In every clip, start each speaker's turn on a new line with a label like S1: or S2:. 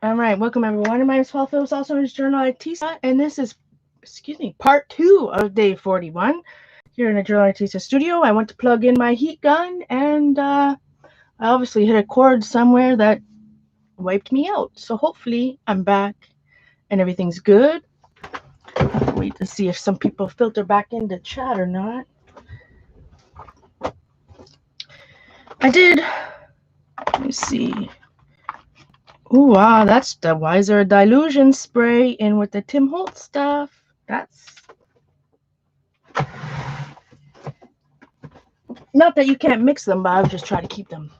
S1: All right, welcome everyone. My name is Paul Phillips, also known as Journal Artista, and this is, part 2 of day 41 here in the Journal Artista studio. I went to plug in my heat gun, and I obviously hit a cord somewhere that wiped me out. So hopefully I'm back and everything's good. Wait to see if some people filter back into chat or not. I did. Let me see. Ooh, wow, that's the Wiser Dilution spray in with the Tim Holtz stuff. That's not that you can't mix them, but I would just try to keep them.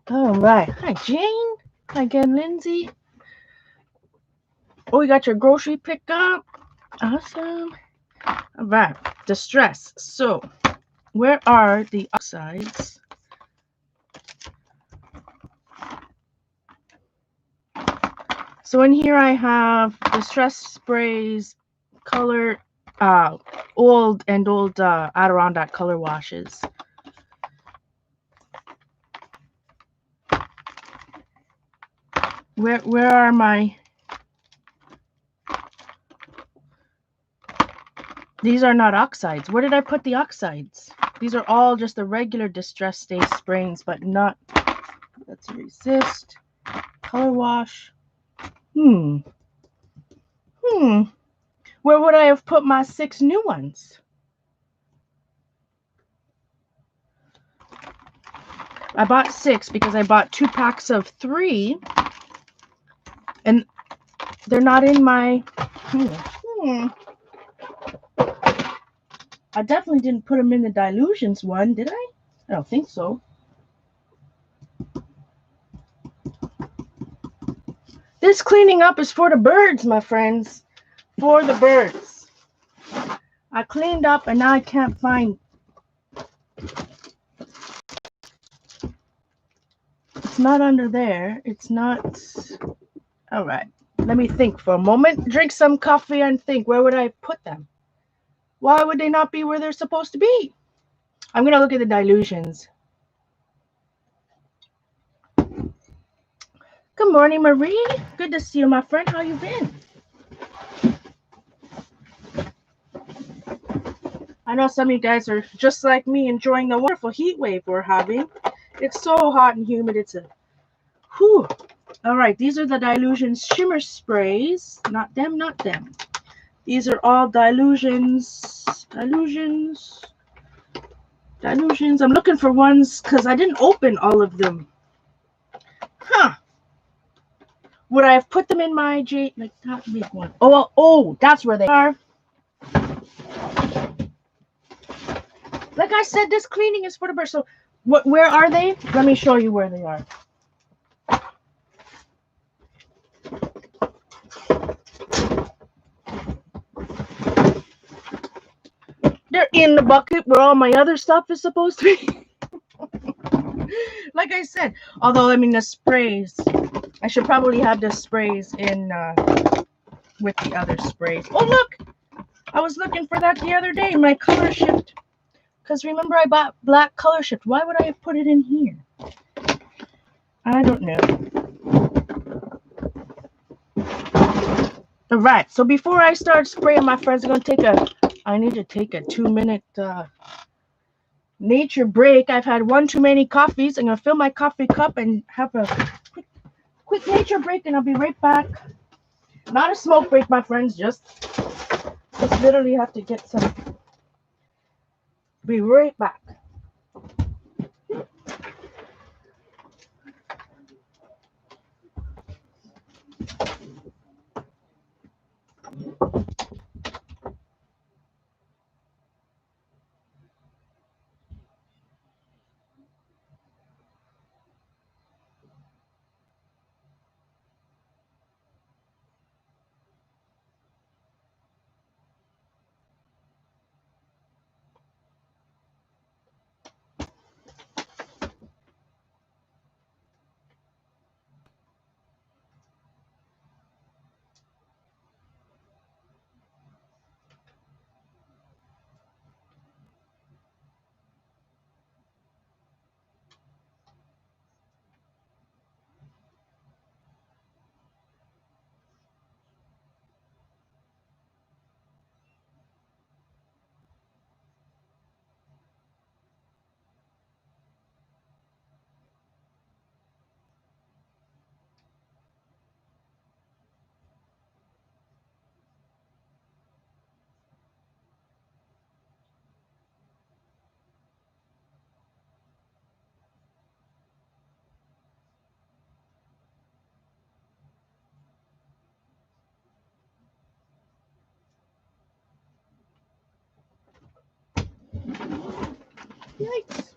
S1: All right. Hi, Jane. Hi again, Lindsay. Oh, you got your grocery pickup. Awesome. All right. Distress. So, where are the oxides? So in here I have Distress sprays, color, old Adirondack color washes. Where are my? These are not oxides. Where did I put the oxides? These are all just the regular Distress Stay sprays, but not. Let's resist. Color wash. Where would I have put my 6 new ones? I bought 6 because I bought 2 packs of 3, and they're not in my. I definitely didn't put them in the dilutions one, did I? I don't think so. This cleaning up is for the birds, my friends. For the birds. I cleaned up and now I can't find. It's not under there. It's not. All right. Let me think for a moment. Drink some coffee and think. Where would I put them? Why would they not be where they're supposed to be? I'm going to look at the dilutions. Good morning, Marie. Good to see you, my friend. How you been? I know some of you guys are just like me, enjoying the wonderful heat wave we're having. It's so hot and humid. It's a whew. All right, these are the Dilutions shimmer sprays. Not them, not them. These are all Dilutions. Dilutions. I'm looking for ones because I didn't open all of them. Huh. Would I have put them in my like that big one? Oh, that's where they are. Like I said, this cleaning is for the birds. So, where are they? Let me show you where they are. They're in the bucket where all my other stuff is supposed to be. Like I said, although I mean the sprays, I should probably have the sprays in with the other sprays. Oh look, I was looking for that the other day. My color shift. Because remember I bought black color shift. Why would I have put it in here? I don't know. All right. So before I start spraying, my friends, I need to take a 2-minute nature break. I've had one too many coffees. I'm going to fill my coffee cup and have a quick nature break, and I'll be right back. Not a smoke break, my friends. Just literally have to get some. Be right back. Yikes.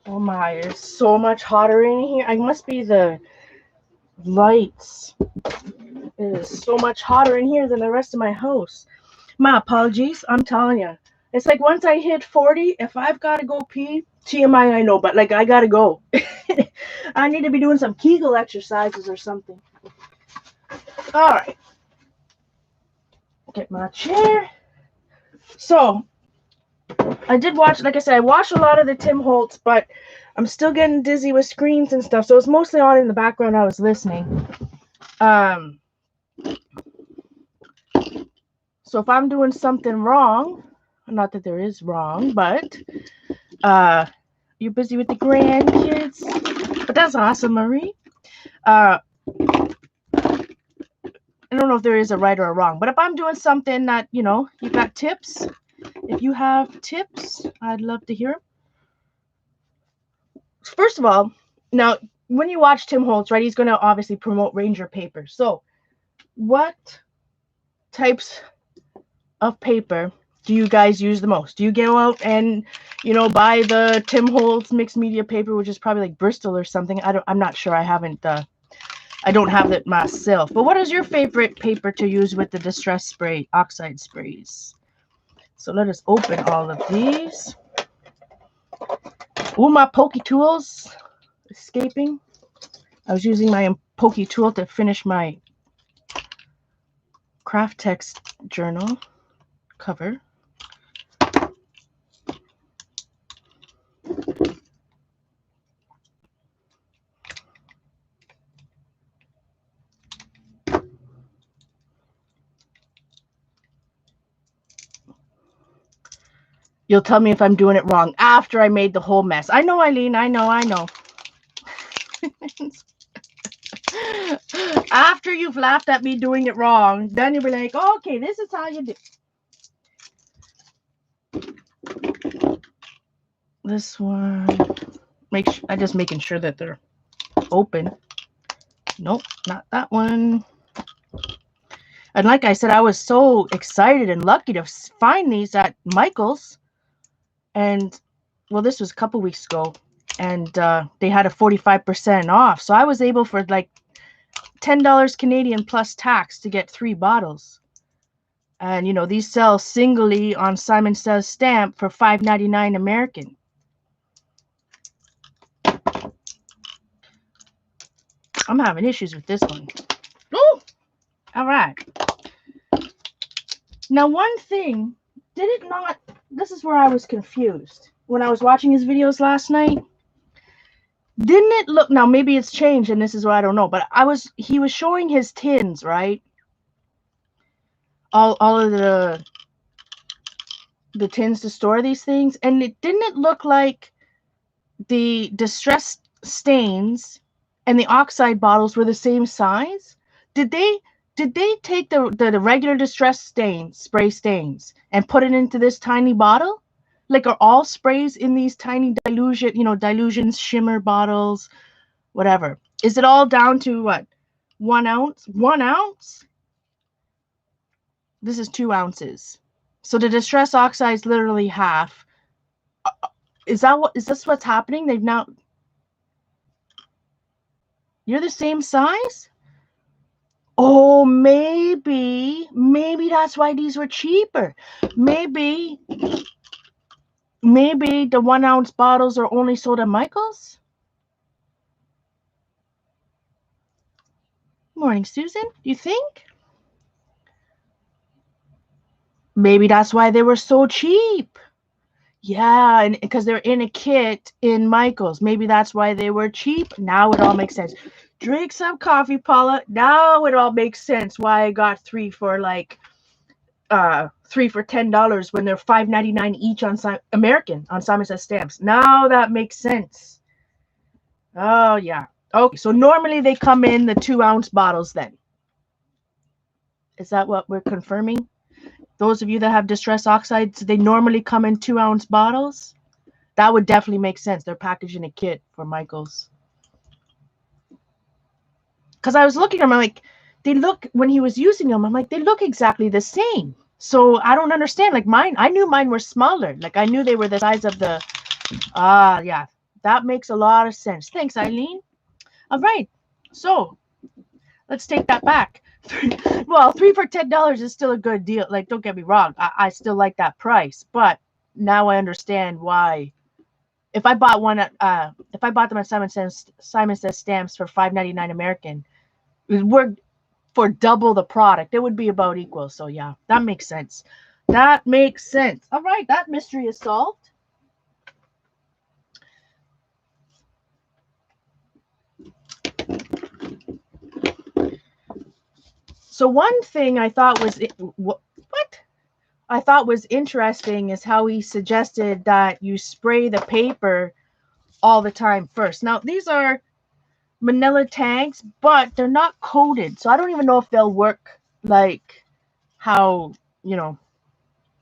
S1: Oh my, it's so much hotter in here. I must be the lights. It is so much hotter in here than the rest of my house. My apologies. I'm telling you. It's like once I hit 40, if I've got to go pee, TMI I know, but like I got to go. I need to be doing some Kegel exercises or something. All right. Get my chair. So, I did watch, like I said, I watched a lot of the Tim Holtz, but I'm still getting dizzy with screens and stuff, so it's mostly on in the background. I was listening. So if I'm doing something wrong, not that there is wrong, but you're busy with the grandkids. But that's awesome, Marie. I don't know if there is a right or a wrong, but if I'm doing something that, you know, you got tips. If you have tips, I'd love to hear them. First of all, now, when you watch Tim Holtz, right, he's going to obviously promote Ranger paper. So what types of paper do you guys use the most? Do you go out and, you know, buy the Tim Holtz mixed media paper, which is probably like Bristol or something? I'm not sure. I don't have it myself. But what is your favorite paper to use with the distress spray, oxide sprays? So let us open all of these. Oh, my pokey tools escaping. I was using my pokey tool to finish my Craft-Tex journal cover. You'll tell me if I'm doing it wrong after I made the whole mess. I know, Eileen. I know. After you've laughed at me doing it wrong, then you'll be like, oh, okay, this is how you do. This one, I'm just making sure that they're open. Nope, not that one. And like I said, I was so excited and lucky to find these at Michael's. And, well, this was a couple weeks ago. And they had a 45% off. So I was able for like $10 Canadian plus tax to get 3 bottles. And, you know, these sell singly on Simon Says stamp for $5.99 American. I'm having issues with this one. Oh, all right. Now, one thing, did it not, this is where I was confused. When I was watching his videos last night, didn't it look, now maybe it's changed and this is what I don't know, but he was showing his tins, right? All of the tins to store these things, and didn't it look like the distressed stains and the oxide bottles were the same size? Did they take the regular distress spray stains and put it into this tiny bottle? Like, are all sprays in these tiny dilution shimmer bottles, whatever? Is it all down to what? 1 ounce? 1 ounce? This is 2 ounces. So the distress oxide is literally half. Is this what's happening? They've now, you're the same size? Oh, maybe that's why these were cheaper. Maybe the 1 ounce bottles are only sold at Michael's. Morning, Susan. You think? Maybe that's why they were so cheap. Yeah, and because they're in a kit in Michael's. Maybe that's why they were cheap. Now it all makes sense. Drink some coffee, Paula. Now it all makes sense why I got 3 for like $3 for $10 when they're $5.99 each on American on Simon Says stamps. Now that makes sense. Oh yeah. Okay, so normally they come in the 2 ounce bottles then. Is that what we're confirming? Those of you that have distress oxides, they normally come in 2 ounce bottles. That would definitely make sense. They're packaged in a kit for Michael's. Because I was looking at them, I'm like, they look, when he was using them, I'm like, they look exactly the same. So I don't understand. Like mine, I knew mine were smaller. Like I knew they were the size of the, yeah, that makes a lot of sense. Thanks, Eileen. All right. So let's take that back. Well, 3 for $10 is still a good deal. Like, don't get me wrong. I still like that price, but now I understand why. If I bought one at, if I bought them at Simon Says Stamps for $5.99 American, we're for double the product, it would be about equal. So yeah, that makes sense. That makes sense. All right, that mystery is solved. So one thing I thought was what I thought was interesting is how he suggested that you spray the paper all the time first. Now these are manila tags, but they're not coated, so I don't even know if they'll work like how, you know,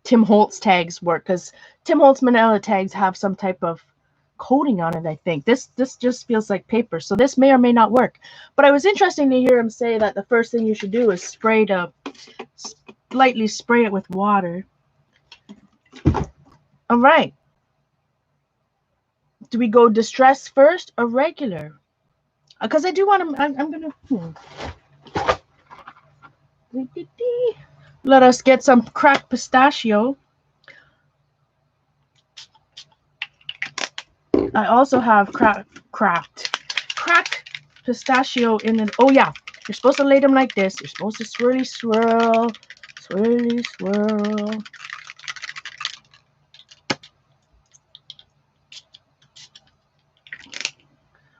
S1: Tim Holtz tags work, because Tim Holtz manila tags have some type of coating on it. I think this just feels like paper, so this may or may not work. But it was interesting to hear him say that the first thing you should do is lightly spray it with water. All right, do we go distress first or regular? Because I do want to, I'm gonna let us get some cracked pistachio. I also have cracked pistachio in it. Oh yeah, you're supposed to lay them like this. You're supposed to swirly swirl, swirly swirl.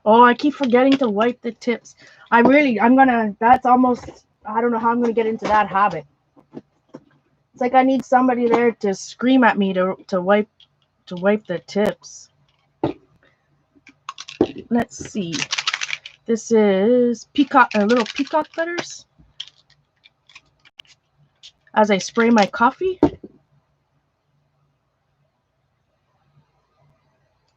S1: Oh, I keep forgetting to wipe the tips. That's almost, I don't know how I'm gonna get into that habit. It's like I need somebody there to scream at me to wipe the tips. Let's see. This is little peacock feathers. As I spray my coffee.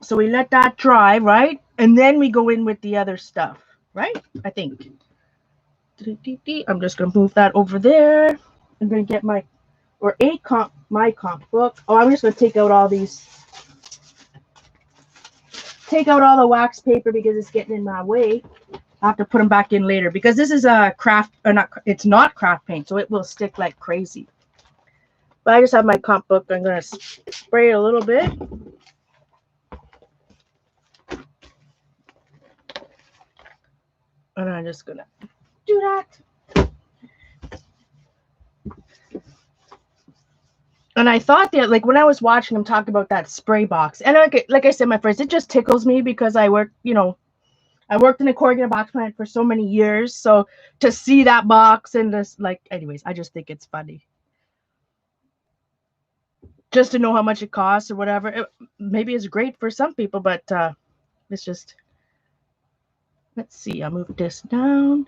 S1: So we let that dry, right? And then we go in with the other stuff, right? I think. I'm just gonna move that over there. I'm gonna get my comp book. Oh, I'm just gonna take out all these. Take out all the wax paper because it's getting in my way. I have to put them back in later because this is a it's not craft paint, so it will stick like crazy. But I just have my comp book. I'm gonna spray it a little bit. And I'm just gonna do that. And I thought that, like, when I was watching him talk about that spray box, and like I said, my friends, it just tickles me because I worked in a corrugated box plant for so many years. So to see that box and this, like, anyways, I just think it's funny. Just to know how much it costs or whatever. Maybe it's great for some people, but it's just, let's see, I'll move this down.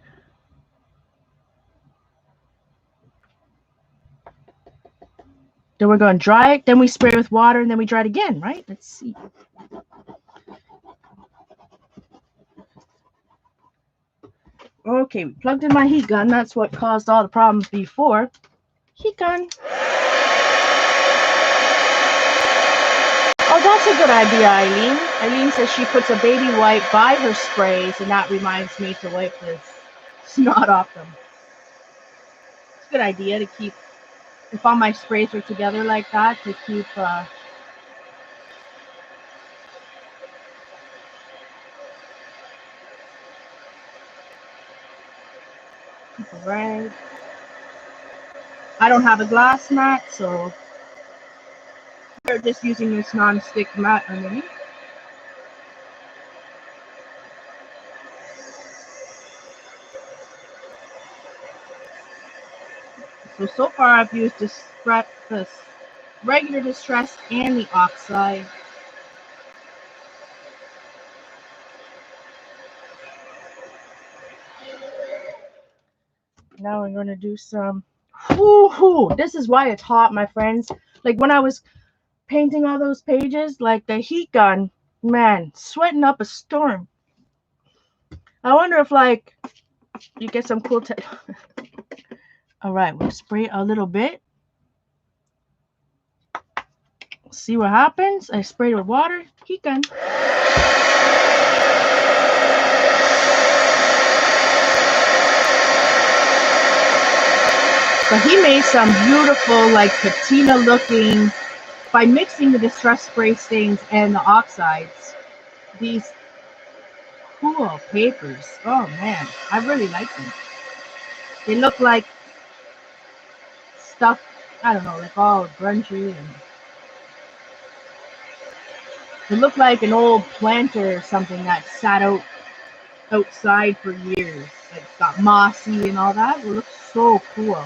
S1: Then we're going to dry it. Then we spray it with water, and then we dry it again, right? Let's see. Okay, we plugged in my heat gun. That's what caused all the problems before. Heat gun. Oh, that's a good idea, Eileen. Eileen says she puts a baby wipe by her sprays, and that reminds me to wipe this snot off them. It's a good idea to keep, if all my sprays are together like that, to keep right. I don't have a glass mat, so we're just using this non-stick mat underneath. So far I've used this regular distress and the oxide. Now I'm going to do some. This is why it's hot, my friends. Like when I was painting all those pages, like the heat gun, man, sweating up a storm. I wonder if, like, you get some cool. All right, we'll spray a little bit. See what happens? I sprayed with water, heat gun. So he made some beautiful, like patina looking, by mixing the distress spray stains and the oxides, these cool papers. Oh man, I really like them. They look like stuff, I don't know, like all grungy, and it looked like an old planter or something that sat outside for years. Like got mossy and all that. It looks so cool.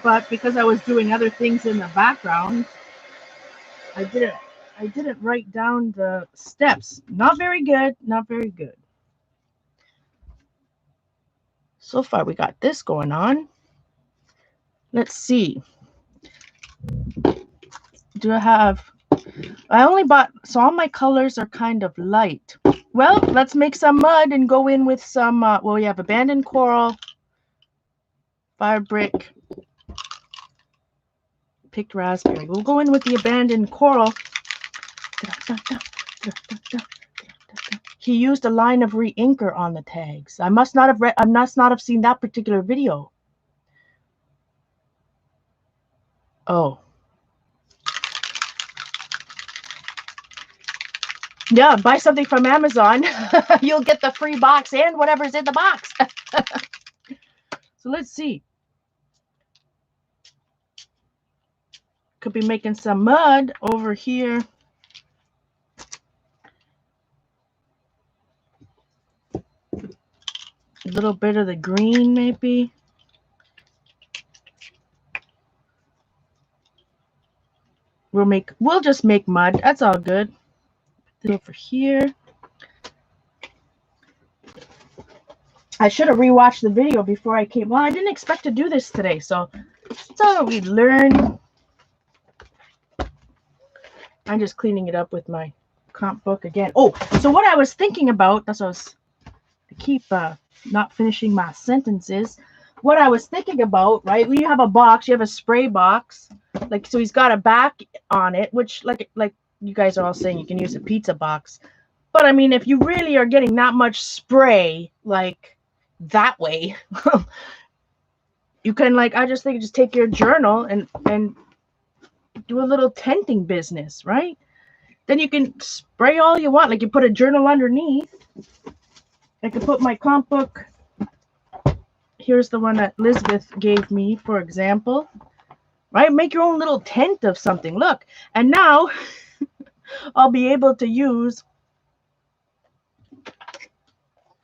S1: But because I was doing other things in the background, I didn't write down the steps. Not very good, not very good. So far we got this going on. Let's see. Do I only bought, so all my colors are kind of light. Well, let's make some mud and go in with some, well, we have abandoned coral, fire brick, picked raspberry. We'll go in with the abandoned coral. He used a line of re-inker on the tags. I must not have seen that particular video. Oh. Yeah, buy something from Amazon. You'll get the free box and whatever's in the box. So let's see. Could be making some mud over here. A little bit of the green, maybe. We'll just make mud. That's all good. Over here. I should have rewatched the video before I came. Well, I didn't expect to do this today, so that's all we learn. I'm just cleaning it up with my comp book again. Oh, so what I was thinking about, that's what I was to keep not finishing my sentences. What I was thinking about, right? When you have a box, you have a spray box, like, so he's got a back on it, which like you guys are all saying you can use a pizza box. But I mean, if you really are getting that much spray, like that way, you can, like, I just think just take your journal and do a little tenting business, right? Then you can spray all you want. Like you put a journal underneath. I could put my comp book. Here's the one that Elizabeth gave me, for example. Right? Make your own little tent of something. Look. And now I'll be able to use,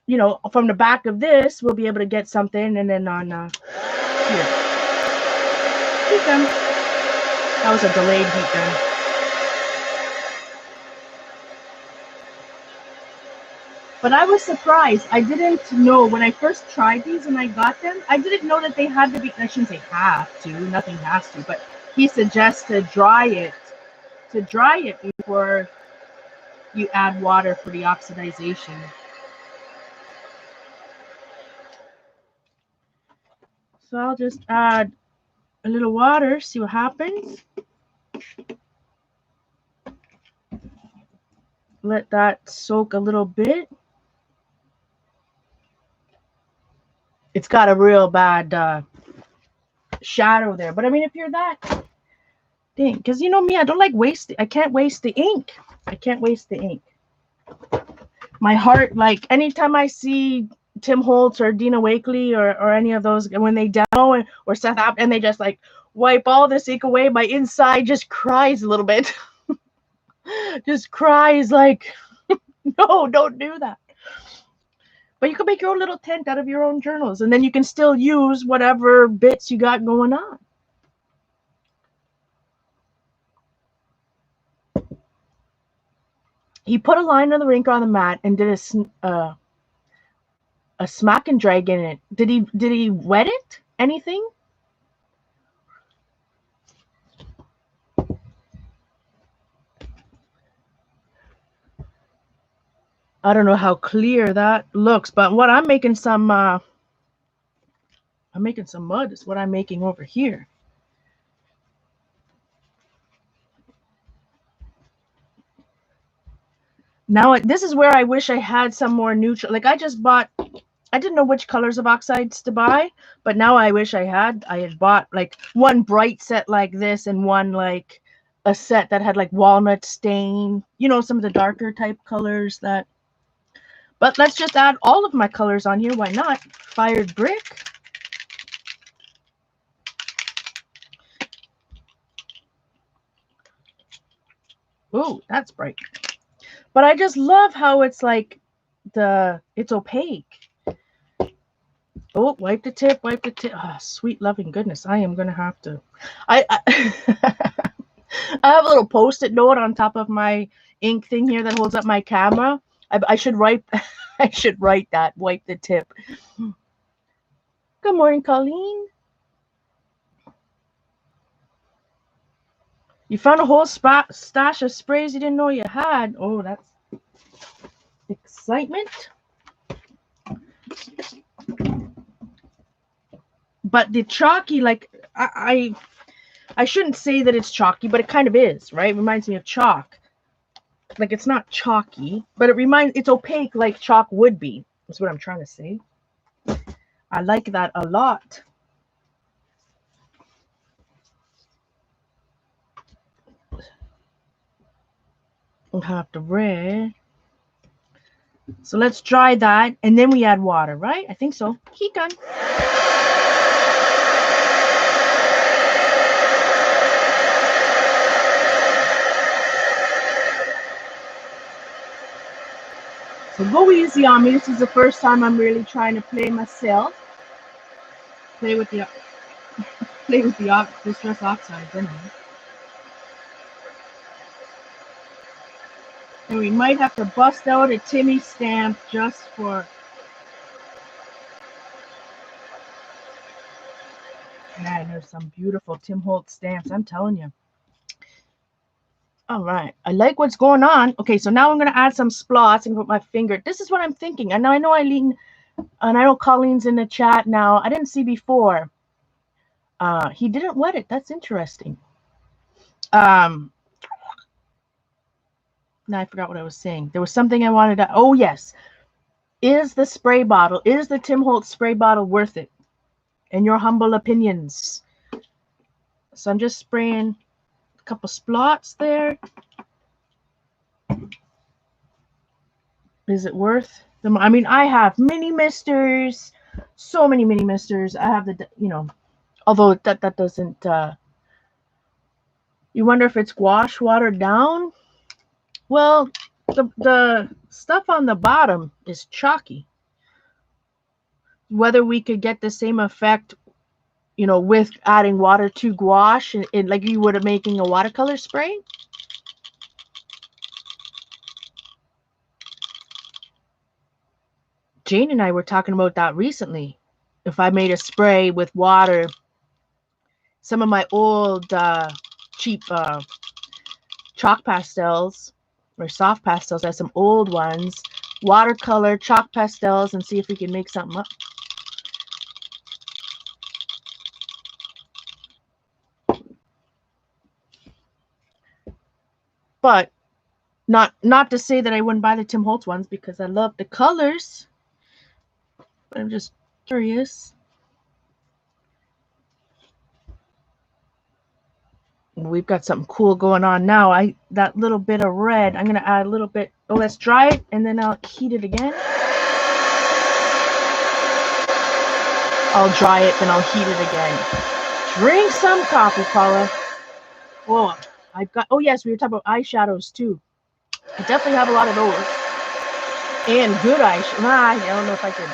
S1: you know, from the back of this, we'll be able to get something. And then on here. Heat gun. That was a delayed heat gun. But I was surprised. I didn't know when I first tried these and I got them. I didn't know that they had to be, I shouldn't say have to, nothing has to, but he suggests to dry it before you add water for the oxidization. So I'll just add a little water, see what happens. Let that soak a little bit. It's got a real bad shadow there. But I mean, if you're that thing, because you know me, I don't like wasting. I can't waste the ink. I can't waste the ink. My heart, like anytime I see Tim Holtz or Dina Wakley or any of those, when they demo or Seth App and they just like wipe all this ink away, my inside just cries a little bit. Just cries like, no, don't do that. But you can make your own little tent out of your own journals, and then you can still use whatever bits you got going on. He put a line of the ink on the mat and did a smack and drag in it. Did he wet it? Anything? I don't know how clear that looks, but what I'm making some mud is what I'm making over here. Now this is where I wish I had some more neutral. Like I just bought, I didn't know which colors of oxides to buy, but now I wish I had bought like one bright set like this and one like a set that had like walnut stain, you know, some of the darker type colors that. But let's just add all of my colors on here. Why not? Fired brick. Ooh, that's bright. But I just love how it's like it's opaque. Oh, wipe the tip, wipe the tip. Oh, sweet loving goodness. I am going to have to. I I have a little post-it note on top of my ink thing here that holds up my camera. I should write I should write that, wipe the tip. Good morning, Colleen. You found a whole stash of sprays you didn't know you had. Oh, that's excitement. But the chalky, like I shouldn't say that it's chalky, but it kind of is, right? It reminds me of chalk. Like it's not chalky, but it's opaque like chalk would be. That's what I'm trying to say. I like that a lot. We'll have the red. So let's dry that, and then we add water, right? I think so. Heat gun. So go easy on me. This is the first time I'm really trying to play myself. Play with the distress oxides anyway. And we might have to bust out a Timmy stamp just for. Man, there's some beautiful Tim Holtz stamps, I'm telling you. All right, I like what's going on. Okay, so now I'm going to add some splots and put my finger. This is what I'm thinking. And I know Eileen, and I know Colleen's in the chat now. I didn't see before. He didn't wet it. That's interesting. Now I forgot what I was saying. There was something I wanted to. Oh yes, is the Tim Holtz spray bottle worth it? In your humble opinions. So I'm just spraying a couple splots there. Is it worth them? I mean, I have mini misters, so many mini misters. I have the, you know, although that doesn't. You wonder if it's gouache watered down. Well, the stuff on the bottom is chalky. Whether we could get the same effect, you know, with adding water to gouache, and like you would have making a watercolor spray. Jane and I were talking about that recently. If I made a spray with water, some of my old cheap chalk pastels or soft pastels, I have some old ones, watercolor chalk pastels, and see if we can make something up. But not to say that I wouldn't buy the Tim Holtz ones, because I love the colors. But I'm just curious. We've got something cool going on now. That little bit of red, I'm going to add a little bit. Oh, let's dry it, and then I'll heat it again. I'll dry it, then I'll heat it again. Drink some coffee, Paula. Oh, oh yes, we were talking about eyeshadows too. I definitely have a lot of those. And good eyeshadow. I don't know if I could.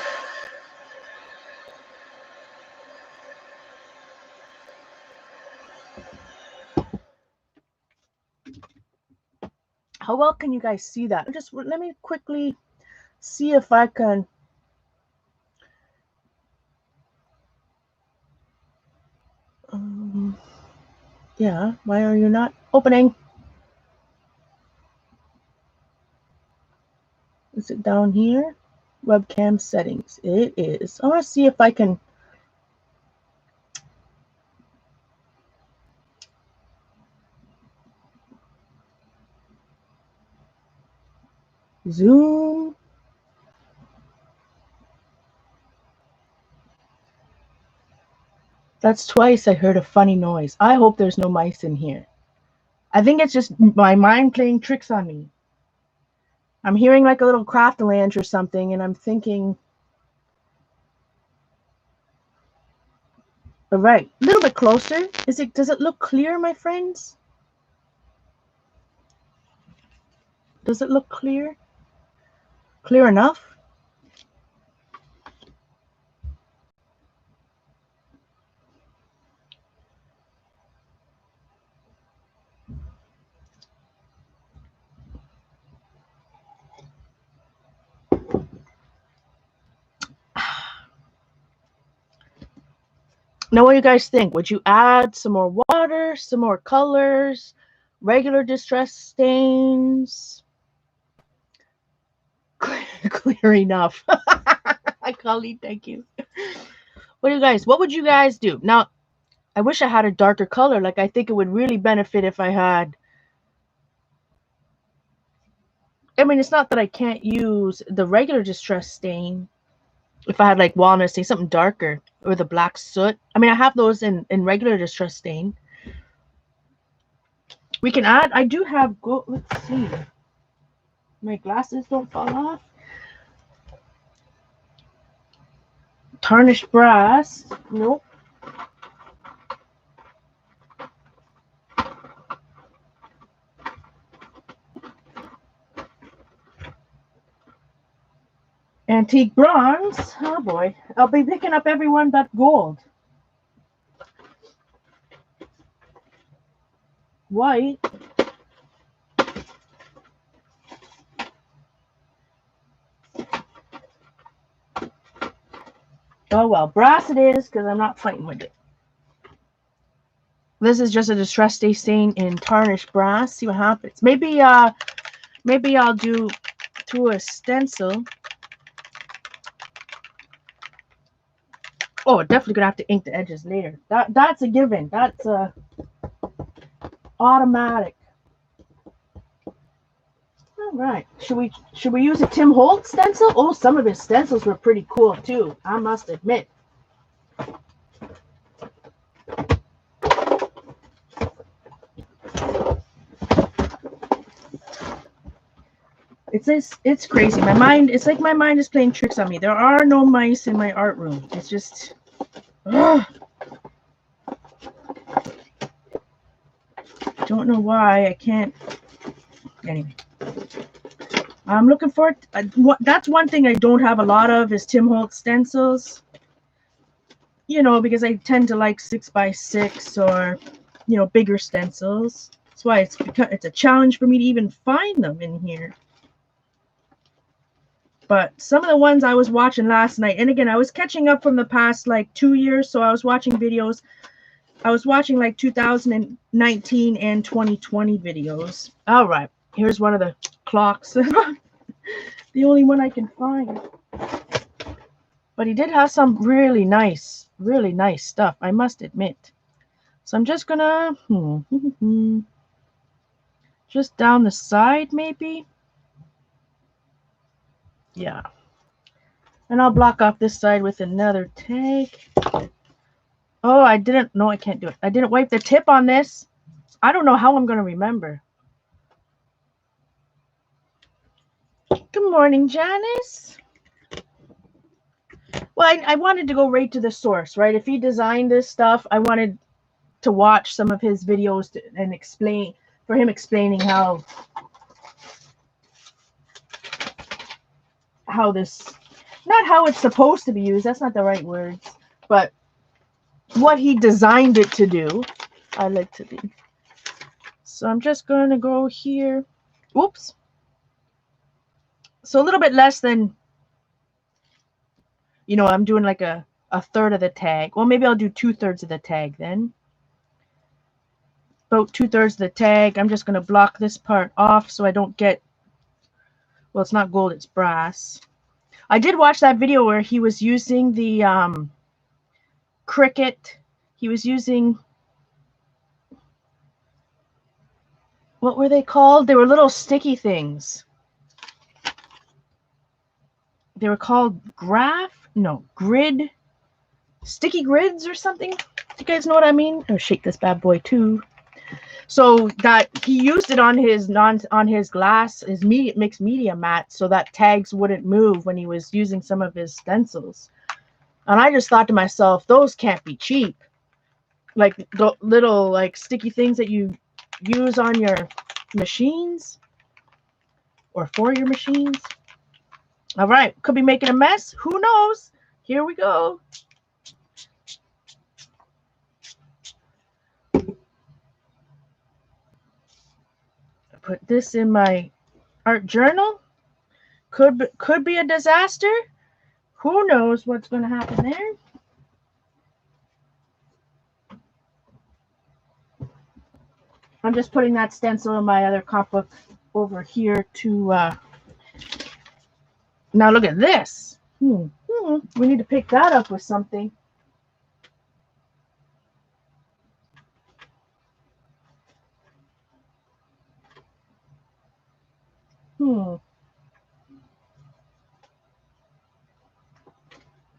S1: How well can you guys see that? Just let me quickly see if I can. Yeah, why are you not opening? Is it down here? Webcam settings. It is. I want to see if I can. Zoom. That's twice I heard a funny noise. I hope there's no mice in here. I think it's just my mind playing tricks on me. I'm hearing like a little craft-a-lanch or something, and I'm thinking, all right, a little bit closer. Does it look clear, my friends? Does it look clear? Clear enough? Now, what do you guys think? Would you add some more water, some more colors, regular distress stains? Clear enough. Colleen, thank you. What would you guys do? Now, I wish I had a darker color. Like, I think it would really benefit if I had. I mean, it's not that I can't use the regular distress stain. If I had like walnut stain, something darker, or the black soot. I mean, I have those in regular distress stain. We can add. I do have gold. Let's see. My glasses don't fall off. Tarnished brass. Nope. Antique bronze. Oh boy. I'll be picking up everyone but gold. White. Oh well. Brass it is, because I'm not fighting with it. This is just a distress stain in tarnished brass. See what happens. Maybe I'll do through a stencil. Oh, definitely gonna have to ink the edges later. That's a given. That's a automatic. All right. Should we use a Tim Holtz stencil? Oh, some of his stencils were pretty cool too, I must admit. It's crazy. It's like my mind is playing tricks on me. There are no mice in my art room. It's just don't know why I can't. Anyway, I'm looking for it. That's one thing I don't have a lot of is Tim Holtz stencils. You know, because I tend to like 6x6 or, you know, bigger stencils. That's why it's a challenge for me to even find them in here. But some of the ones I was watching last night, and again, I was catching up from the past like 2 years, so I was watching videos. I was watching like 2019 and 2020 videos. All right, here's one of the clocks. The only one I can find. But he did have some really nice stuff, I must admit. So I'm just gonna just down the side maybe. Yeah. And I'll block off this side with another tag. Oh, I didn't. No, I can't do it. I didn't wipe the tip on this. I don't know how I'm going to remember. Good morning, Janice. Well, I wanted to go right to the source, right? If he designed this stuff, I wanted to watch some of his videos and explain, for him explaining how this, not how it's supposed to be used, that's not the right words, but what he designed it to do. I like to be. So I'm just going to go here. Oops. So a little bit less than, you know, I'm doing like a third of the tag. Well, maybe I'll do 2/3 of the tag then. About 2/3 of the tag. I'm just going to block this part off so I don't get, well, it's not gold, it's brass. I did watch that video where he was using the Cricut. He was using, what were they called? They were little sticky things. they were called grid, sticky grids or something. Do you guys know what I mean? I'll shake this bad boy too. So that he used it on his glass, his mixed media mat, so that tags wouldn't move when he was using some of his stencils. And I just thought to myself, those can't be cheap. Like the little like sticky things that you use on your machines or for your machines. All right, could be making a mess. Who knows? Here we go. Put this in my art journal. Could be a disaster. Who knows what's going to happen there? I'm just putting that stencil in my other comp book over here to now look at this. We need to pick that up with something.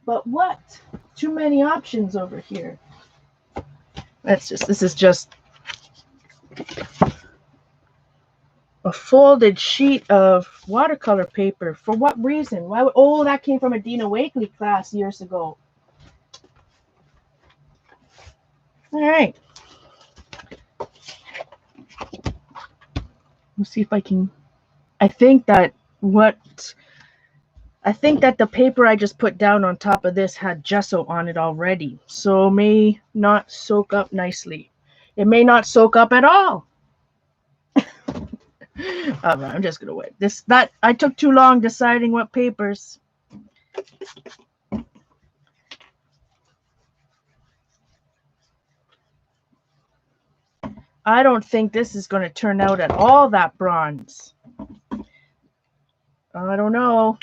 S1: But what? Too many options over here. This is just a folded sheet of watercolor paper. For what reason? Why would, oh, that came from a Dina Wakely class years ago. All right. Let's see if I can. I think that the paper I just put down on top of this had gesso on it already, so it may not soak up nicely. It may not soak up at all. I'm just gonna wait. I took too long deciding what papers. I don't think this is going to turn out at all that bronze. I don't know.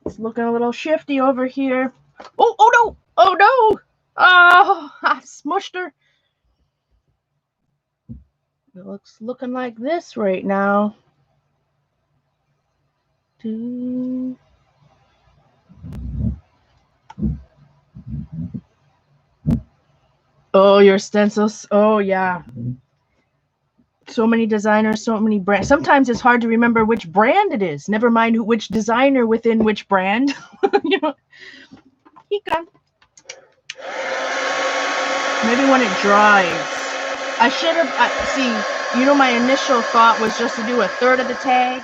S1: It's looking a little shifty over here. Oh no! Oh no! Oh, I smushed her. It looks looking like this right now. Oh, your stencils. Oh, yeah. So many designers, so many brands. Sometimes it's hard to remember which brand it is. Never mind which designer within which brand. You know. Maybe when it dries. I should have, see, you know, my initial thought was just to do a third of the tag,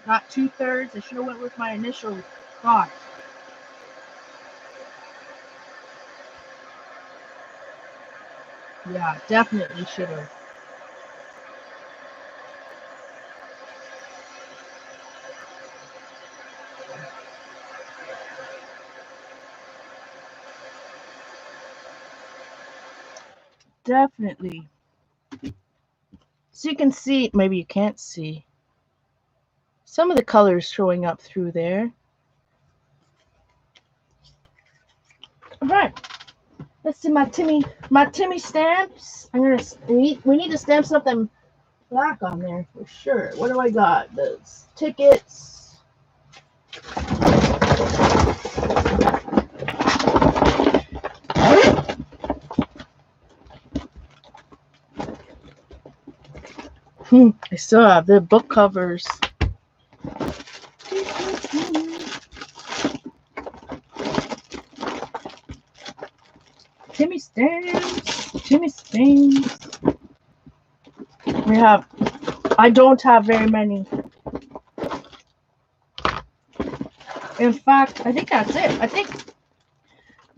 S1: not 2/3. I should have went with my initial thought. Yeah, definitely should have. Definitely. So you can see, maybe you can't see, some of the colors showing up through there. All right. Let's see my Timmy stamps. We need to stamp something black on there for sure. What do I got? Those tickets. I still have the book covers. Timmy stamps. I don't have very many. In fact, I think that's it. I think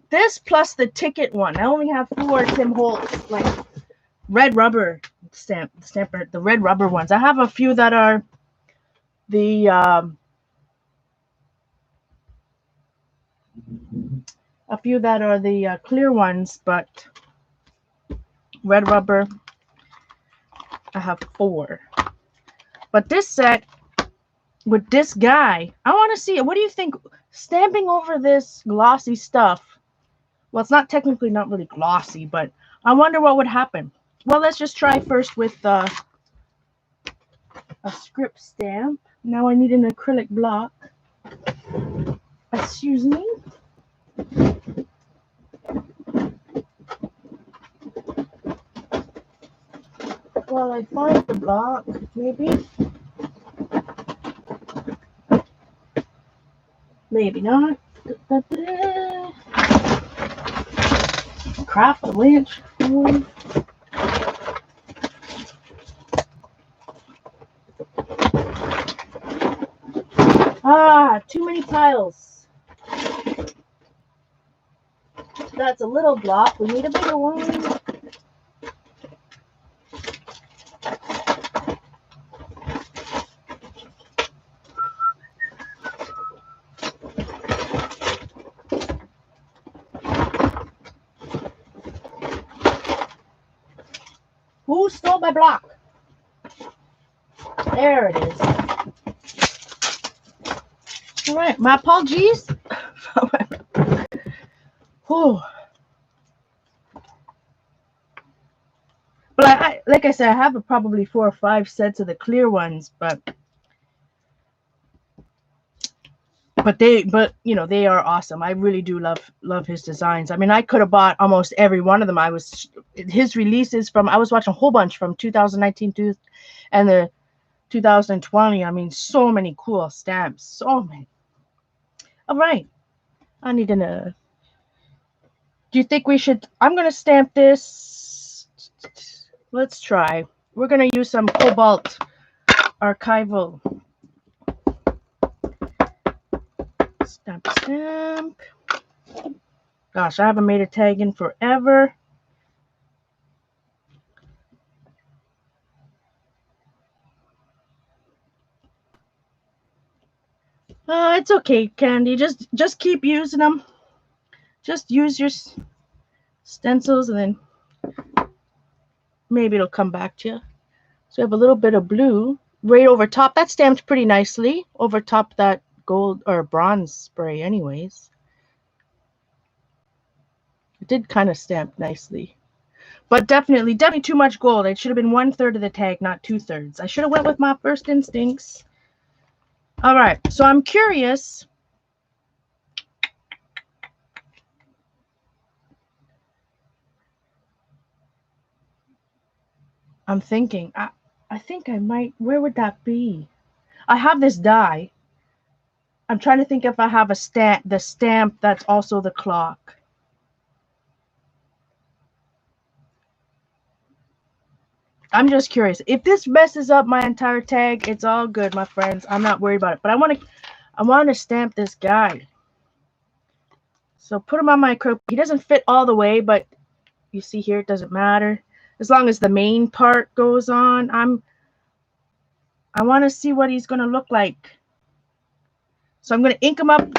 S1: this plus the ticket one. I only have 4 Tim Holtz, like red rubber the red rubber ones. I have a few that are the clear ones, but red rubber, I have 4. But this set with this guy, I want to see it. What do you think? Stamping over this glossy stuff. Well, it's not technically not really glossy, but I wonder what would happen. Well, let's just try first with a script stamp. Now I need an acrylic block. Excuse me. While I find the block, maybe. Maybe not. Craft the winch. Ah, too many piles. That's a little block. We need a bigger one. Who stole my block? There it is. All right, my apologies. Whew. But I, like I said, I have probably 4 or 5 sets of the clear ones, but you know, they are awesome. I really do love his designs. I mean, I could have bought almost every one of them. His releases from, I was watching a whole bunch from 2019 to and the 2020. I mean, so many cool stamps, so many. All right, I need to. Do you think we should? I'm gonna stamp this. Let's try. We're gonna use some Cobalt archival. Stamp. Gosh, I haven't made a tag in forever. It's okay, Candy. Just keep using them. Just use your stencils, and then maybe it'll come back to you. So we have a little bit of blue right over top. That stamped pretty nicely over top that gold or bronze spray anyways. It did kind of stamp nicely. But definitely too much gold. It should have been 1/3 of the tag, not 2/3. I should have went with my first instincts. All right, so I'm curious. I'm thinking, I think I might, where would that be? I have this die. I'm trying to think if I have the stamp that's also the clock. I'm just curious. If this messes up my entire tag, it's all good, my friends. I'm not worried about it. But I want to stamp this guy. So put him on my acrylic. He doesn't fit all the way, but you see here, it doesn't matter. As long as the main part goes on, I want to see what he's going to look like. So I'm going to ink him up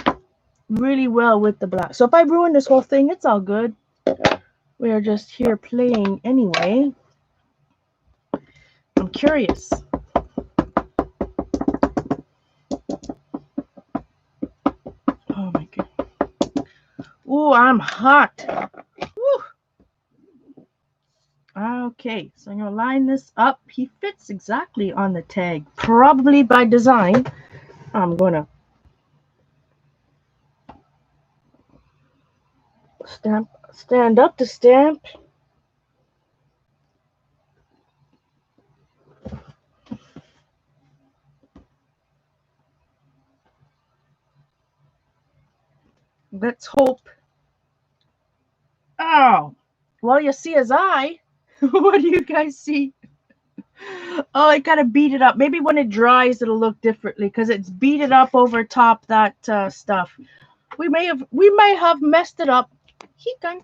S1: really well with the black. So if I ruin this whole thing, it's all good. We are just here playing anyway. I'm curious. Oh my god. Ooh, I'm hot. Woo. Okay, so I'm going to line this up. He fits exactly on the tag, probably by design. I'm going to stand up to stamp. Let's hope. Oh, well, you see his eye. What do you guys see? Oh, I gotta beat it up. Maybe when it dries, it'll look differently because it's beaded up over top that stuff. We may have messed it up. Heat gun.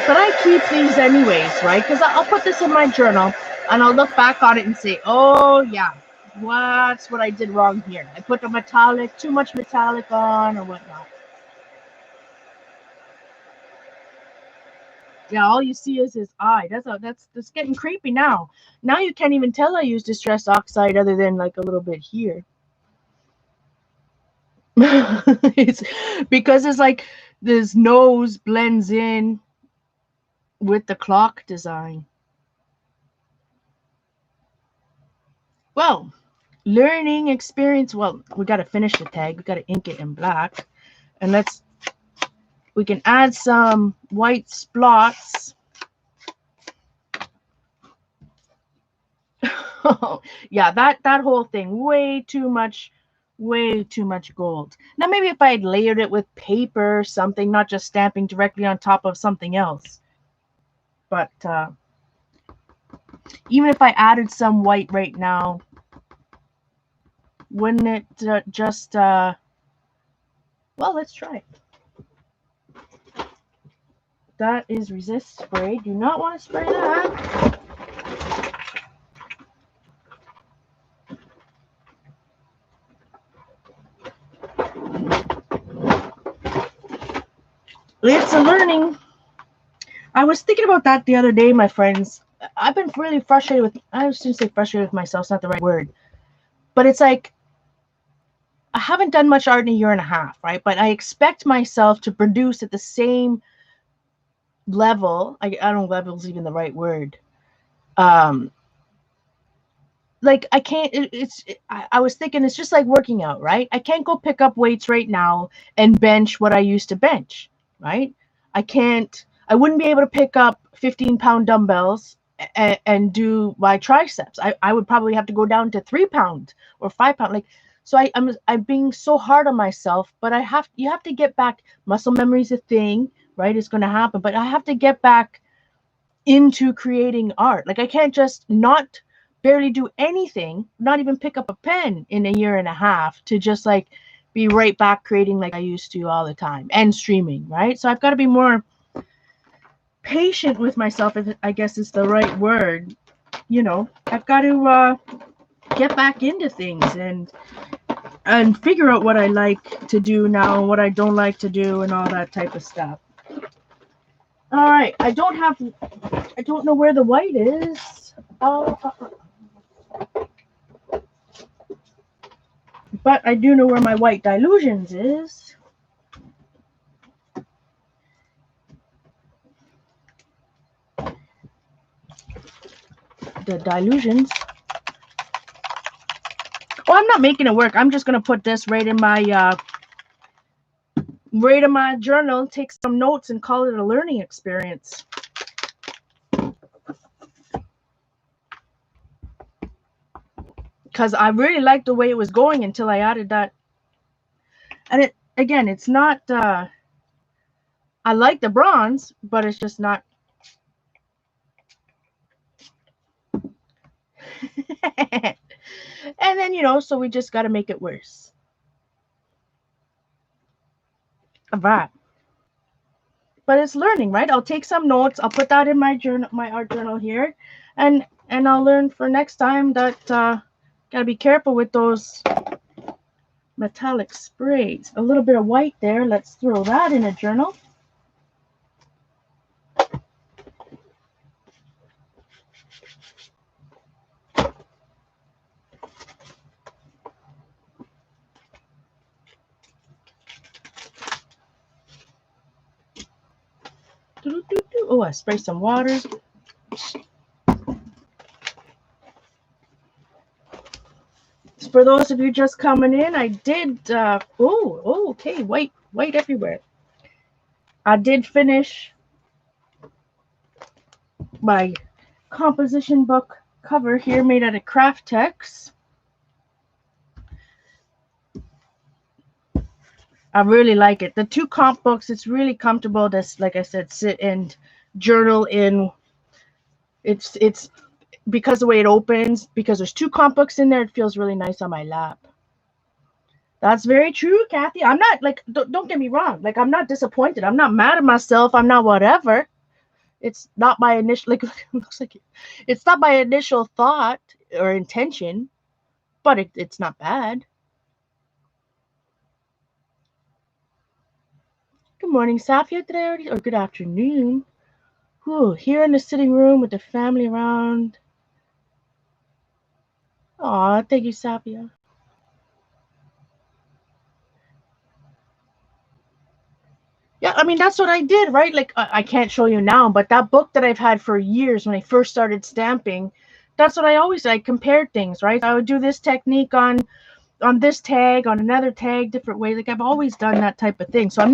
S1: But I keep these anyways, right? Because I'll put this in my journal and I'll look back on it and say, oh yeah, what's what I did wrong here? I put the metallic, too much metallic on or whatnot. Yeah, all you see is his eye. That's getting creepy now. Now you can't even tell I used distress oxide other than like a little bit here. It's because it's like this nose blends in with the clock design. Well, learning experience. Well, we got to finish the tag. We got to ink it in black. And we can add some white splots. Yeah, that whole thing, way too much gold. Now maybe if I had layered it with paper or something, not just stamping directly on top of something else. But even if I added some white right now, wouldn't it just well, let's try it. That is resist spray. Do not want to spray that. It's a learning. I was thinking about that the other day, my friends. I've been really frustrated with, I shouldn't say frustrated with myself, it's not the right word. But it's like, I haven't done much art in a year and a half, right? But I expect myself to produce at the same level. I don't know if level is even the right word. Like I can't, I was thinking it's just like working out, right? I can't go pick up weights right now and bench what I used to bench, right? I wouldn't be able to pick up 15-pound dumbbells and do my triceps. I would probably have to go down to 3 pounds or 5 pounds. Like, so I'm being so hard on myself, but you have to get back. Muscle memory is a thing, right? It's going to happen, but I have to get back into creating art. Like I can't just not barely do anything, not even pick up a pen in a year and a half to just like be right back creating like I used to all the time and streaming, right? So I've got to be more patient with myself, if I guess is the right word. You know, I've got to get back into things and figure out what I like to do now and what I don't like to do and all that type of stuff. All right, I don't know where the white is. But I do know where my white dilutions is. The dilutions. Oh, I'm not making it work. I'm just going to put this right in my journal, take some notes, and call it a learning experience. Because I really liked the way it was going until I added that. And it's not, I like the bronze, but it's just not. And then, so we just got to make it worse. All right. But it's learning, right? I'll take some notes. I'll put that in my journal, my art journal here. And I'll learn for next time that got to be careful with those metallic sprays. A little bit of white there. Let's throw that in a journal. Oh, I spray some water. For those of you just coming in, I did, okay, white everywhere. I did finish my composition book cover here made out of Craft-Tex. I really like it. The two comp books, it's really comfortable to, like I said, sit and journal in. It's because the way it opens, because there's two comp books in there, it feels really nice on my lap. That's very true, Kathy. I'm not like, don't get me wrong. Like, I'm not disappointed. I'm not mad at myself. I'm not whatever. It's not my initial, like, looks like it's not my initial thought or intention, but it's not bad. Good morning, Safia, today already, or good afternoon. Whew, here in the sitting room with the family around. Aw, thank you, Safia. Yeah, I mean, that's what I did, right? Like, I can't show you now, but that book that I've had for years when I first started stamping, that's what I compared things, right? I would do this technique on this tag, on another tag, different ways. Like I've always done that type of thing. So I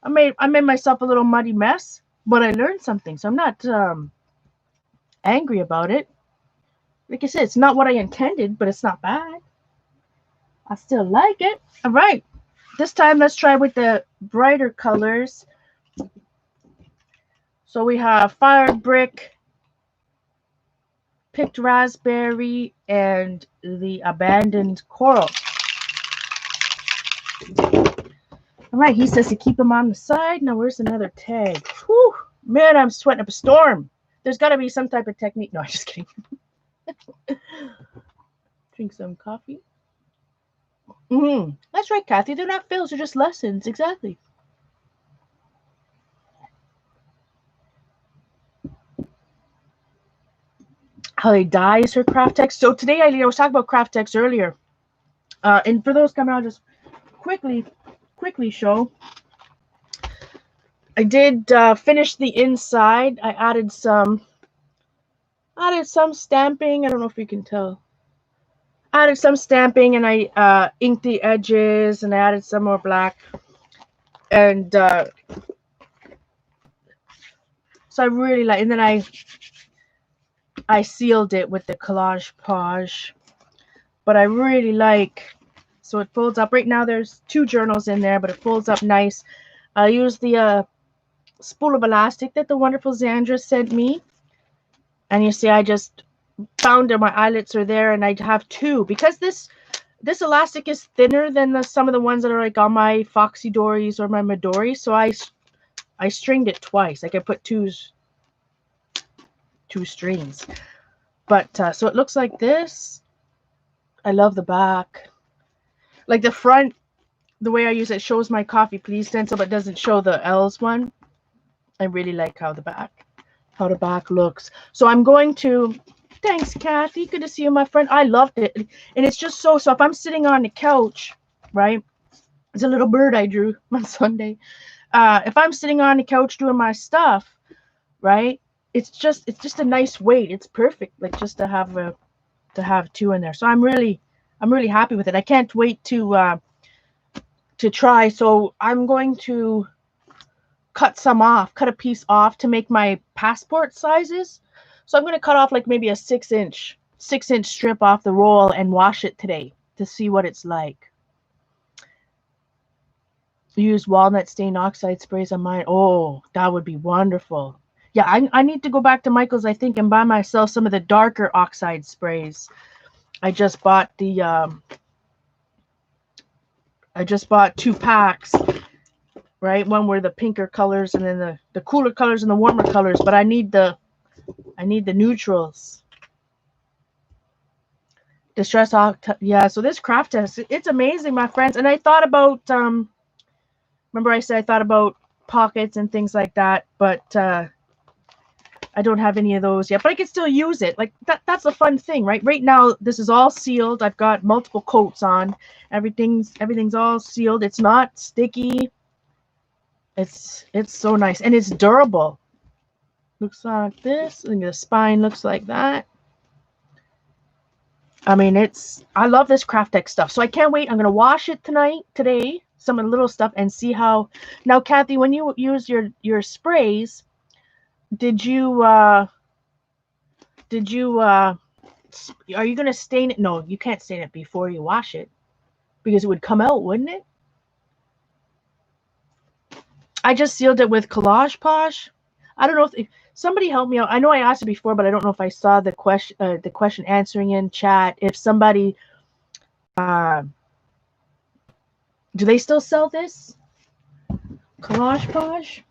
S1: made myself a little muddy mess, but I learned something. So I'm not angry about it. Like I said, it's not what I intended, but it's not bad. I still like it. All right. This time, let's try with the brighter colors. So we have Fired Brick, Picked Raspberry, and the Abandoned Coral. All right, he says to keep them on the side. Now, where's another tag? Whew, man, I'm sweating up a storm. There's got to be some type of technique. No, I'm just kidding. Drink some coffee. That's right, Kathy. They're not fails. They're just lessons. Exactly. How they dyes her Craft-Tex. So today I was talking about Craft-Tex earlier. And for those coming, I'll just quickly show. I did finish the inside. I added some stamping. I don't know if you can tell. I added some stamping, and I inked the edges, and I added some more black. And so I really like, and then I sealed it with the Collage-Page. But I really like, so it folds up. Right now there's 2 journals in there, but it folds up nice. I used the spool of elastic that the wonderful Zandra sent me. And you see I just found that my eyelets are there, and I have 2. Because this elastic is thinner than some of the ones that are like on my Foxy Dories or my Midori. So I stringed it twice. Like I put two strings. But so it looks like this. I love the back. Like the front, the way I use it shows my Coffee Please stencil, but doesn't show the L's one. I really like how the back looks. So I'm going to, thanks Kathy, good to see you, my friend. I loved it. And it's just so if I'm sitting on the couch, right? It's a little bird I drew on Sunday. If I'm sitting on the couch doing my stuff, right? It's just a nice weight. It's perfect, like just to have 2 in there. So I'm really happy with it. I can't wait to try. So I'm going to cut a piece off to make my passport sizes. So I'm going to cut off like maybe a 6-inch strip off the roll and wash it today to see what it's like. Use walnut stain oxide sprays on mine. Oh, that would be wonderful. Yeah, I need to go back to Michael's, I think, and buy myself some of the darker oxide sprays. I just bought 2 packs, right? One were the pinker colors, and then the cooler colors and the warmer colors. But I need the neutrals. Distress Octa, yeah. So this Craft-Tex, it's amazing, my friends. And I thought about remember I said I thought about pockets and things like that, but I don't have any of those yet, but I can still use it. Like that's a fun thing, right? Right now, this is all sealed. I've got multiple coats on. Everything's all sealed. It's not sticky. It's so nice, and it's durable. Looks like this, and the spine looks like that. I mean, I love this Craft-Tex stuff. So I can't wait. I'm gonna wash it today, some of the little stuff, and see how. Now, Kathy, when you use your sprays, are you going to stain it? No, you can't stain it before you wash it because it would come out, wouldn't it? I just sealed it with Collage-Page. I don't know if somebody help me out. I know I asked it before, but I don't know if I saw the question answering in chat. If somebody, do they still sell this? Collage-Page?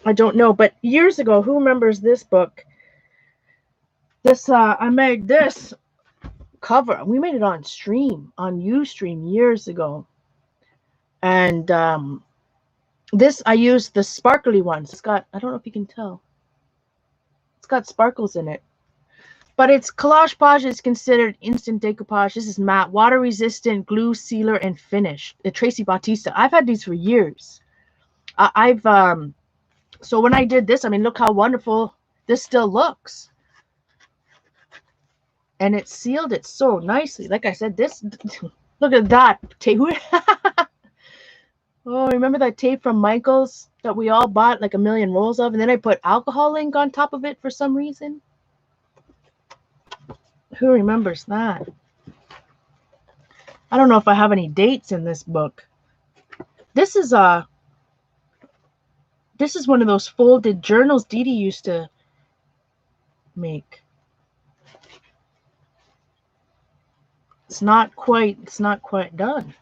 S1: I don't know, but years ago, who remembers this book? I made this cover. We made it on Ustream years ago. And this, I used the sparkly ones. It's got, I don't know if you can tell. It's got sparkles in it. But it's Collage-Page is considered instant decoupage. This is matte, water resistant, glue, sealer, and finish. The Tracy Bautista. I've had these for years. So when I did this, I mean, look how wonderful this still looks. And it sealed it so nicely. Like I said, this, look at that tape. Oh, remember that tape from Michael's that we all bought like a million rolls of? And then I put alcohol ink on top of it for some reason. Who remembers that? I don't know if I have any dates in this book. This is one of those folded journals Dee Dee used to make. It's not quite done.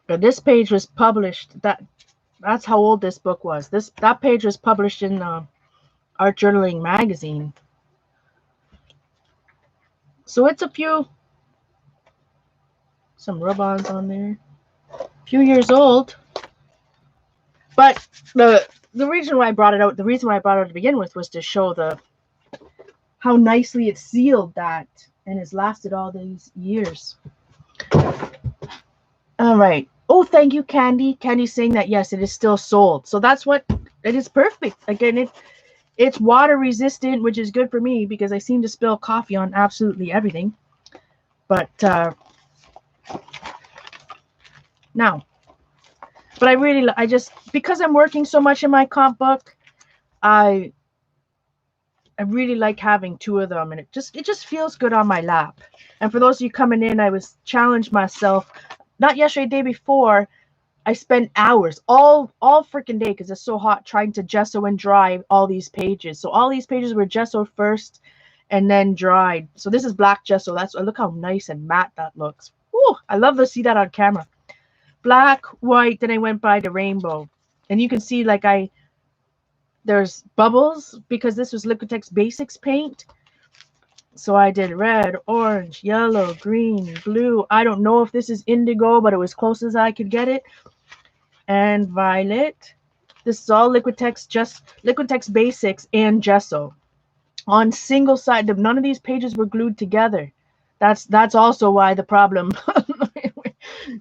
S1: But this page was published. That's how old this book was. That page was published in Art Journaling magazine. So it's some rub-ons on there. A few years old. But the reason why I brought it out, to begin with, was to show how nicely it sealed that and has lasted all these years. All right. Oh, thank you, Candy. Candy's saying that yes, it is still sold. So that's what it is. Perfect. Again, it's water resistant, which is good for me because I seem to spill coffee on absolutely everything. But now, but I just, because I'm working so much in my comp book, I really like having two of them, and it just feels good on my lap. And for those of you coming in, I was challenged myself, not yesterday, day before. I spent hours all freaking day because it's so hot trying to gesso and dry all these pages. So all these pages were gessoed first and then dried. So this is black gesso. Look how nice and matte that looks. Ooh, I love to see that on camera. Black, white, then I went by the rainbow. And you can see like there's bubbles because this was Liquitex Basics paint. So I did red, orange, yellow, green, blue. I don't know if this is indigo, but it was close as I could get it. And violet. This is all Liquitex Basics and gesso. On single side, none of these pages were glued together. That's also why the problem.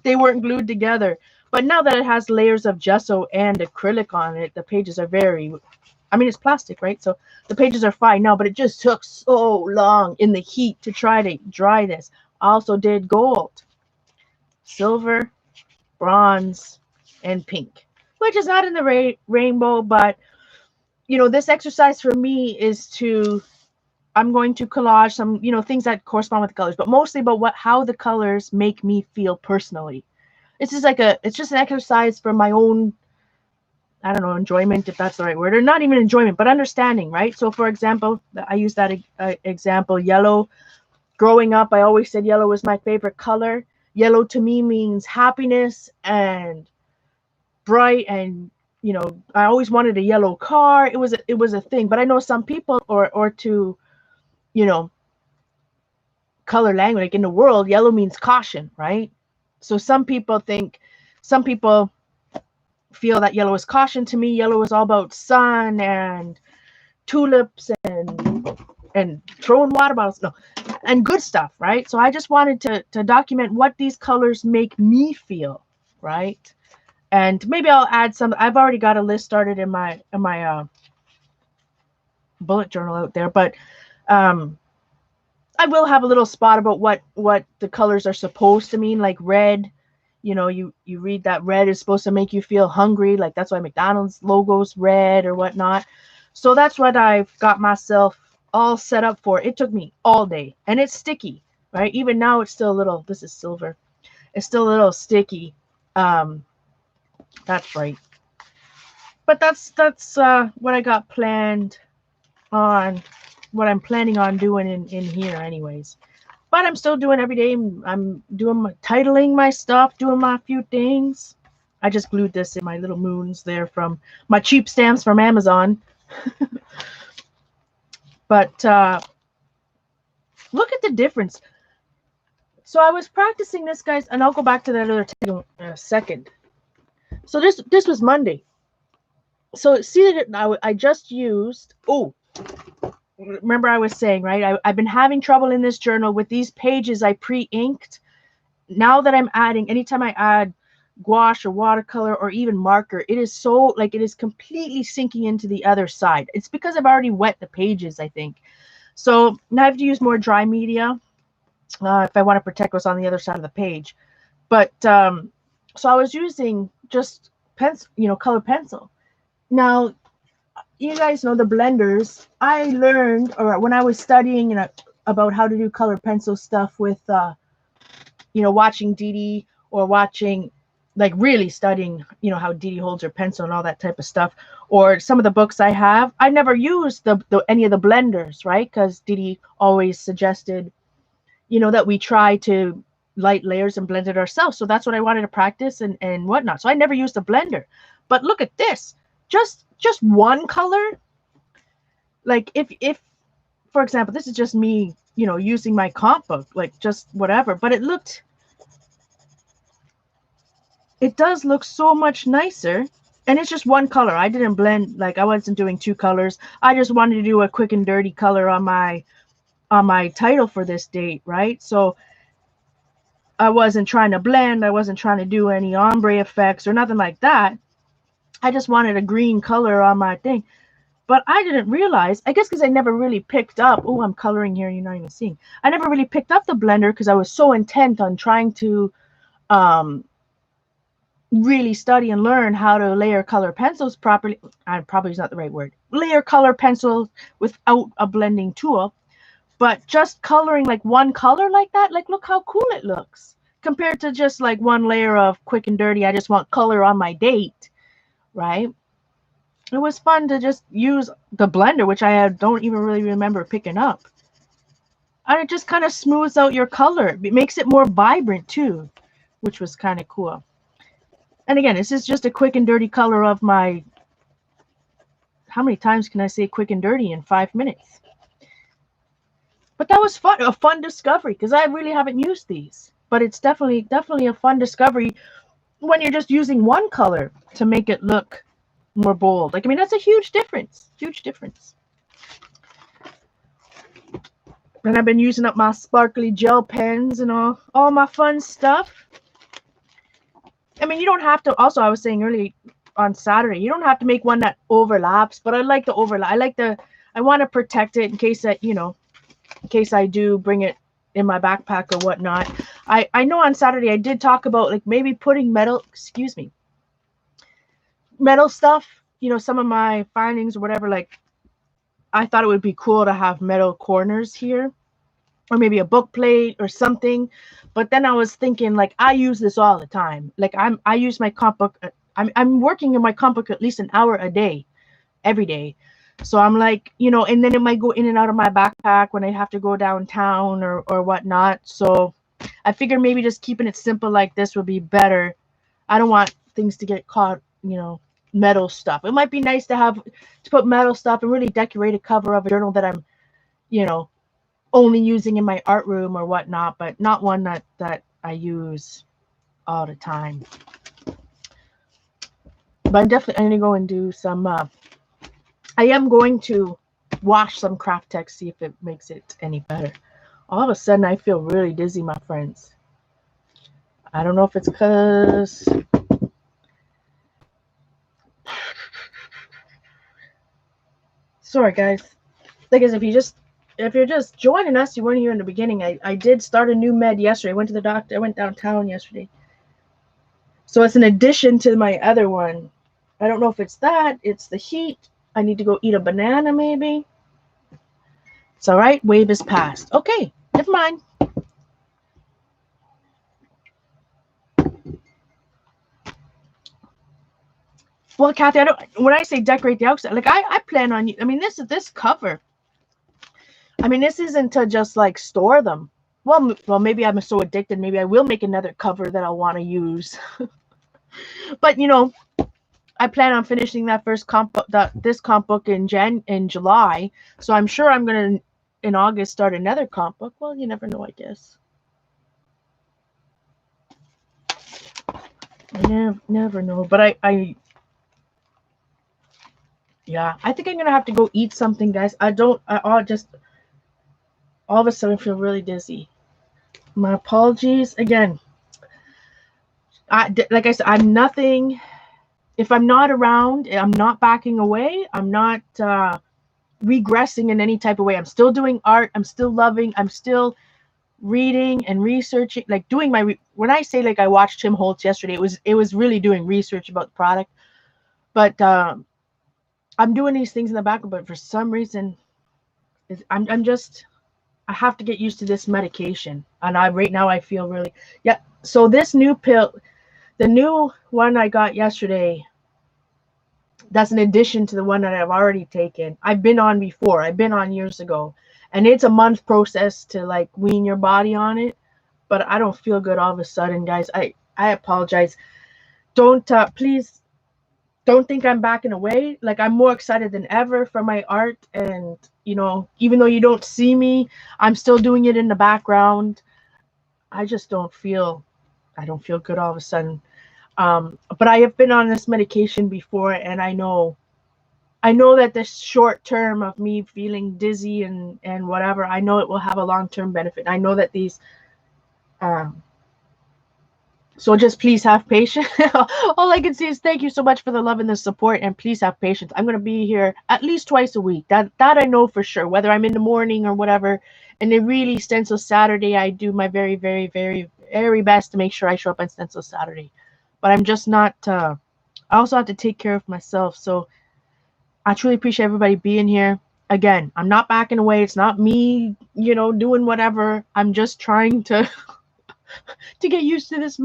S1: They weren't glued together. But now that it has layers of gesso and acrylic on it, the pages are it's plastic, right? So the pages are fine now, but it just took so long in the heat to try to dry this. I also did gold, silver, bronze, and pink, which is not in the rainbow, but this exercise for me is I'm going to collage some, things that correspond with the colors, but mostly about how the colors make me feel personally. It's just an exercise for my own, I don't know, enjoyment, if that's the right word, or not even enjoyment, but understanding, right? So for example, I use that example, yellow. Growing up, I always said yellow was my favorite color. Yellow to me means happiness and bright, and I always wanted a yellow car. It was a thing. But I know some people, or to color language, like in the world, yellow means caution, right? So some people feel that yellow is caution. To me, yellow is all about sun and tulips and throwing water bottles, and good stuff, right? So I just wanted to document what these colors make me feel, right? And maybe I'll add some. I've already got a list started in my bullet journal out there, but I will have a little spot about what the colors are supposed to mean, like red. You read that red is supposed to make you feel hungry, like that's why McDonald's logo's red or whatnot. So that's what I've got myself all set up for. It took me all day, and it's sticky, right? Even now it's still a little, this is silver, it's still a little sticky. That's right. But that's what I got planned on, what I'm planning on doing in here anyways. But I'm still doing every day. I'm doing titling my stuff, doing my few things. I just glued this in my little moons there from my cheap stamps from Amazon. But look at the difference. So I was practicing this, guys, and I'll go back to that other table in a second. So this was Monday. So see that I just used, remember I was saying, right, I've been having trouble in this journal with these pages I pre-inked. Now that I'm adding, anytime I add gouache or watercolor or even marker, it is so, like, it is completely sinking into the other side. It's because I've already wet the pages, I think. So now I have to use more dry media if I want to protect what's on the other side of the page. But so I was using just pencil, color pencil. Now, you guys know the blenders. I learned, or when I was studying, about how to do color pencil stuff with, watching Dee Dee, or watching, like, really studying, how Dee Dee holds her pencil and all that type of stuff, or some of the books I have. I never used any of the blenders, right? Because Dee Dee always suggested, that we try to light layers and blend it ourselves. So that's what I wanted to practice and whatnot. So I never used a blender. But look at this. Just one color. Like if for example, this is just me, using my comp book, like just whatever. But it does look so much nicer. And it's just one color. I didn't blend, like I wasn't doing two colors. I just wanted to do a quick and dirty color on my title for this date, right? So I wasn't trying to blend. I wasn't trying to do any ombre effects or nothing like that. I just wanted a green color on my thing. But I didn't realize, I guess because I never really picked up, oh, I'm coloring here, you're not even seeing. I never really picked up the blender because I was so intent on trying to really study and learn how to layer color pencils properly. Probably is not the right word. Layer color pencils without a blending tool. But just coloring like one color like that, like look how cool it looks. Compared to just like one layer of quick and dirty, I just want color on my date, right? It was fun to just use the blender, which I don't even really remember picking up. And it just kind of smooths out your color. It makes it more vibrant too, which was kind of cool. And again, this is just a quick and dirty color of my, how many times can I say quick and dirty in 5 minutes? But that was fun, a fun discovery, because I really haven't used these. But it's definitely a fun discovery when you're just using one color to make it look more bold. Like, I mean, that's a huge difference. Huge difference. And I've been using up my sparkly gel pens and all my fun stuff. I mean, you don't have to, also I was saying earlier on Saturday, you don't have to make one that overlaps, but I like the overlap. I want to protect it in case that, in case I do bring it in my backpack or whatnot. I know on Saturday I did talk about like maybe putting metal stuff, some of my findings or whatever, like I thought it would be cool to have metal corners here, or maybe a book plate or something. But then I was thinking, like, I use this all the time. Like I use my comp book. I'm working in my comp book at least an hour a day, every day. So I'm like, and then it might go in and out of my backpack when I have to go downtown or whatnot. So I figured maybe just keeping it simple like this would be better. I don't want things to get caught, metal stuff. It might be nice to put metal stuff and really decorate a cover of a journal that I'm, only using in my art room or whatnot, but not one that I use all the time. But I'm going to go and do some, I am going to wash some Craft-Tex, see if it makes it any better. All of a sudden, I feel really dizzy, my friends. I don't know if it's because... Sorry, guys. Like, if you're just joining us, you weren't here in the beginning. I did start a new med yesterday. I went to the doctor. I went downtown yesterday. So it's an addition to my other one. I don't know if it's that. It's the heat. I need to go eat a banana, maybe. It's all right. Wave is past. Okay, never mind. Well, Kathy, when I say decorate the outside, like I plan on, I mean, this cover. I mean, this isn't to just like store them. Well, maybe I'm so addicted. Maybe I will make another cover that I'll want to use. But I plan on finishing that first this comp book in July. So I'm sure I'm gonna in August start another comp book. Well, you never know, I guess. I never know. But yeah, I think I'm gonna have to go eat something, guys. All of a sudden feel really dizzy. My apologies again. like I said, I'm nothing. If I'm not around, I'm not backing away. I'm not regressing in any type of way. I'm still doing art. I'm still loving. I'm still reading and researching, like doing my when I say like I watched Tim Holtz yesterday, it was really doing research about the product. But I'm doing these things in the background, but for some reason I'm just, I have to get used to this medication. And right now I feel really, yeah. So this new pill, the new one I got yesterday, that's an addition to the one that I've already taken. I've been on before. I've been on years ago. And it's a month process to like wean your body on it. But I don't feel good all of a sudden, guys. I apologize. Don't please don't think I'm backing away. Like, I'm more excited than ever for my art, and even though you don't see me, I'm still doing it in the background. I just I don't feel good all of a sudden. But I have been on this medication before, and I know that this short term of me feeling dizzy and whatever, I know it will have a long-term benefit. I know that these um so just please have patience. All I can say is thank you so much for the love and the support, and please have patience. I'm gonna be here at least twice a week. That I know for sure, whether I'm in the morning or whatever. And then really, Stencil Saturday, I do my very, very, very, very best to make sure I show up on Stencil Saturday. But I'm just not. I also have to take care of myself. So I truly appreciate everybody being here. Again, I'm not backing away. It's not me, doing whatever. I'm just trying to get used to this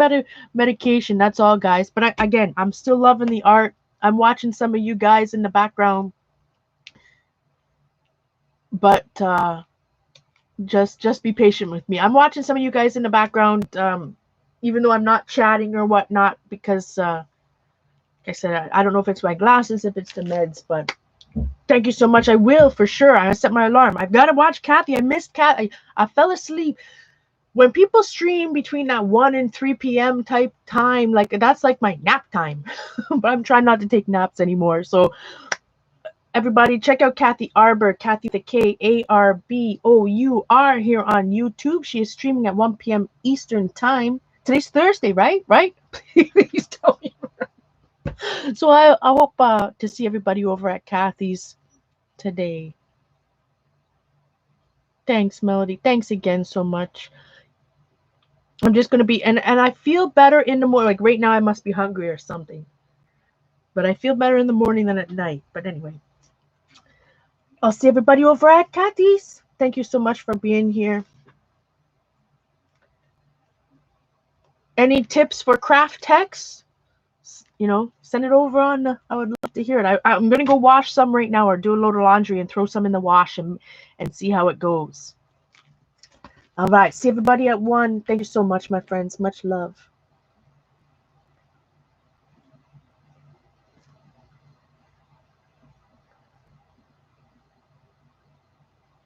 S1: medication. That's all, guys. But again, I'm still loving the art. I'm watching some of you guys in the background, but just be patient with me. I'm watching some of you guys in the background, even though I'm not chatting or whatnot, because like I said, I don't know if it's my glasses, if it's the meds, but thank you so much. I will for sure. I set my alarm. I've got to watch Kathy. I missed Kathy. I fell asleep. When people stream between that 1 and 3 p.m. type time, like that's like my nap time. But I'm trying not to take naps anymore. So everybody check out Kathy Arbor, Kathy the Karbour here on YouTube. She is streaming at 1 p.m. Eastern time. Today's Thursday, right? Right? Please tell me. So I hope to see everybody over at Kathy's today. Thanks, Melody. Thanks again so much. I'm just going to be, and I feel better in the morning. Like right now I must be hungry or something. But I feel better in the morning than at night. But anyway, I'll see everybody over at Kathy's. Thank you so much for being here. Any tips for Craft-Tex? Send it over on. I would love to hear it. I'm going to go wash some right now, or do a load of laundry and throw some in the wash and see how it goes. All right. See everybody at 1. Thank you so much, my friends. Much love.